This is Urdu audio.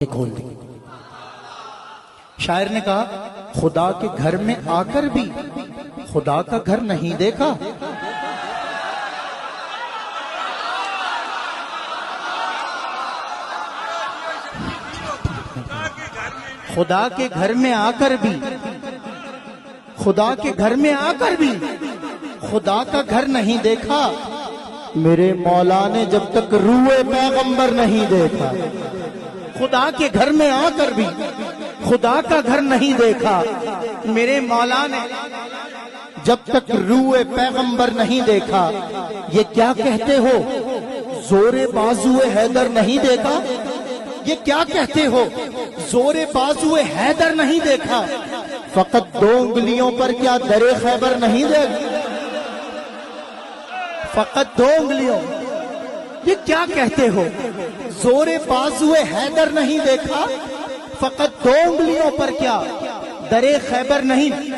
کھول دی۔ شاعر نے کہا خدا کے گھر میں آ کر بھی خدا کا گھر نہیں دیکھا۔ خدا کے گھر میں آ کر بھی خدا کے گھر میں آ کر بھی خدا کا گھر نہیں دیکھا۔ میرے مولا نے جب تک روئے پیغمبر نہیں دیکھا۔ خدا کے گھر میں آ کر بھی خدا کا گھر نہیں دیکھا۔ میرے مولا نے جب تک روئے پیغمبر نہیں دیکھا۔ یہ کیا کہتے ہو زور بازوئے حیدر نہیں دیکھا؟ یہ کیا کہتے ہو زور بازوئے حیدر نہیں دیکھا؟ فقط 2 انگلیوں پر کیا در خیبر نہیں دیکھا؟ فقط 2 انگلیوں، یہ کیا کہتے ہو زور بازوئے حیدر نہیں دیکھا؟ فقط 2 انگلیوں پر کیا در خیبر نہیں